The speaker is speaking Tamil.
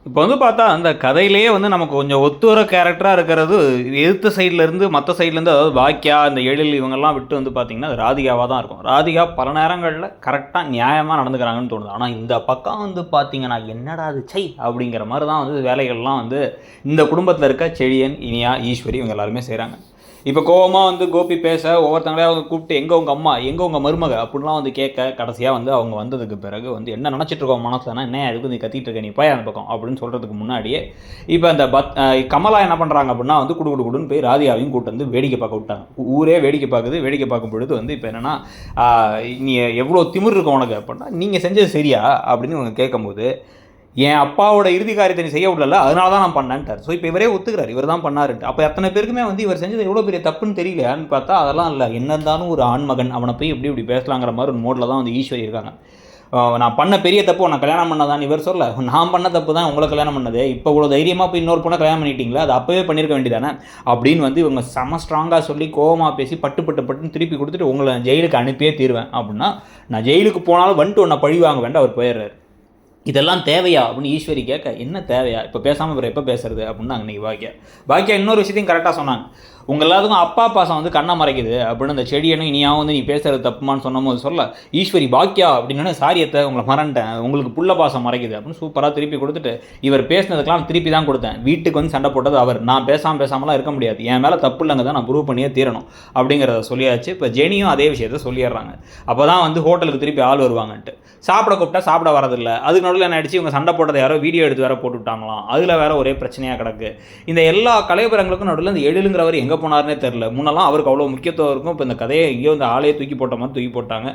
இப்போ வந்து பார்த்தா, அந்த கதையிலேயே வந்து நமக்கு கொஞ்சம் ஒத்து வர கேரக்டரா இருக்கிறது, எதிர்த்த சைட்லேருந்து மத்த சைட்லேருந்து அதாவது பாக்கியா, இந்த எழில் இவங்கலாம் விட்டு வந்து பார்த்தீங்கன்னா, அது ராதிகாவா தான் இருக்கும். ராதிகா பல நேரங்கள்ல கரெக்ட்டா நியாயமா நடந்துக்கிறாங்கன்னு தோணுது. ஆனா இந்த பக்கம் வந்து பார்த்தீங்கன்னா, "என்னடா இது ச்சை!" அப்படிங்கிற மாரி தான் வந்து வேலைகள்லாம் வந்து இந்த குடும்பத்தில இருக்க செழியன், இனியா, ஈஸ்வரி இவங்க எல்லாருமே செய்றாங்க. இப்போ கோவமா வந்து கோபி பேச, ஒவ்வொருத்தங்களையா வந்து கூப்பிட்டு, "எங்க உங்க அம்மா? எங்க உங்க மருமக?" அப்படிலாம் வந்து கேட்க, கடைசியா வந்து அவங்க வந்ததுக்கு பிறகு வந்து, "என்ன நெனச்சிட்டு இருக்க உன் மனசுலனா? என்னய்யா எதுக்கு நீ கத்திட்டு இருக்க? நீ போய்யா அந்த பக்கம்." அப்படின்னு சொல்றதுக்கு முன்னாடியே, இப்ப அந்த கமலா என்ன பண்றாங்க அப்படின்னா வந்து குடு குடு குடுன்னு போய் ராதிகாவையும் கூட்டு வந்து வேடிக்கை பார்க்க விட்டாங்க. ஊரே வேடிக்கை பார்க்குது. வேடிக்கை பார்க்கும் பொழுது வந்து இப்ப என்னன்னா, ஆ "நீ எவ்வளோ திமிரு இருக்கு உனக்கு?" அப்படின்னா, "நீங்க செஞ்சது சரியா?" அப்படின்னு இவங்க கேட்கும்போது, என் அப்பாவோட இறுதி காரியத்தை நீ செய்ய விடல, அதனால தான் நான் பண்ணேன்ட்டார். ஸோ இப்போ இவரே ஒத்துக்கிறாரு. இவர் தான் பண்ணாருன்ட்டு. அப்போ அத்தனை பேருக்குமே வந்து இவர் செஞ்சது எவ்வளோ பெரிய தப்புன்னு தெரியலையான்னு பார்த்தா, அதெல்லாம் இல்ல. என்ன இருந்தாலும் ஒரு ஆண்மகன். அவன போய் இப்படி இப்படி பேசலாங்கிற மாரி ஒரு மோட்ல தான் வந்து ஈஸ்வரி இருக்காங்க. நான் பண்ண பெரிய தப்பு உன்னை கல்யாணம் பண்ணதான்னு இவர் சொல்ல. நான் பண்ண தப்பு தான் உங்கள கல்யாணம் பண்ணது. இப்போ இவ்வளோ தைரியமா போய் இன்னொரு பொண்ண கல்யாணம் பண்ணிட்டீங்களா? அது அப்பவே பண்ணியிருக்க வேண்டியதானே? அப்படின்னு வந்து இவங்க செம ஸ்ட்ராங்கா சொல்லி கோவமா பேசி பட்டு பட்டு பட்டுன்னு திருப்பி குடுத்துட்டு, உங்கள ஜெயிலுக்கு அனுப்பியே தீருவேன் அப்படின்னா, நான் ஜெயிலுக்கு போனாலும் வந்துட்டு உன்னை பழி வாங்க வேண்டாம் அவர் போயிடுறாரு. இதெல்லாம் தேவையா அப்படின்னு ஈஸ்வரி கேட்க, என்ன தேவையா இப்போ பேசாமல் அப்புறம் எப்போ பேசுறது அப்படின்னாங்க இன்றைக்கி பாக்கியா. பாக்கியா இன்னொரு விஷயத்தையும் கரெக்டாக சொன்னாங்க. உங்கள் எல்லாத்துக்கும் அப்பா பாசம் வந்து கண்ணை மறைக்குது அப்படின்னு அந்த செடியனும் இனியாவும் வந்து நீ பேசுறது தப்புமான்னு சொன்னபோது சொல்ல, ஈஸ்வரி பாக்கியா அப்படின்னு சாரியத்தை உங்களை மறந்துட்டேன், உங்களுக்கு புள்ள பாசம் மறைக்குது அப்படின்னு சூப்பராக திருப்பி கொடுத்துட்டு, இவர் பேசினதுக்கெல்லாம் திருப்பி தான் கொடுத்தேன், வீட்டுக்கு வந்து சண்டை போட்டது அவர், நான் பேசாமலாம் இருக்க முடியாது, என் மேலே தப்பு இல்லைங்க தான் நான் ப்ரூவ் பண்ணியே தீரணும் அப்படிங்கிறத சொல்லியாச்சு. இப்போ ஜெனியும் அதே விஷயத்த சொல்லிடுறாங்க. அப்போ தான் வந்து ஹோட்டலுக்கு திருப்பி ஆள் வருவாங்கன்ட்டு. சாப்பிட கூப்பிட்டா சாப்பிட வரதில்லை. அதுக்கு நடுவில் என்ன ஆயிடுச்சு, இவங்க சண்டை போட்டதை யாரோ வீடியோ எடுத்து வேற போட்டு விட்டாங்களாம். அதில் வேற ஒரே பிரச்சனையாக கிடக்கு. இந்த எல்லா கலைபரங்களுக்கும் நடுவில் இந்த எழிலுங்கிறவர் எங்கே போனார்னே தெரில. முன்னெல்லாம் அவருக்கு அவ்வளோ முக்கியத்துவம் இருக்கும். இப்போ இந்த கதையை எங்கேயோ இந்த ஆளையே தூக்கி போட்ட மாதிரி தூக்கி போட்டாங்க.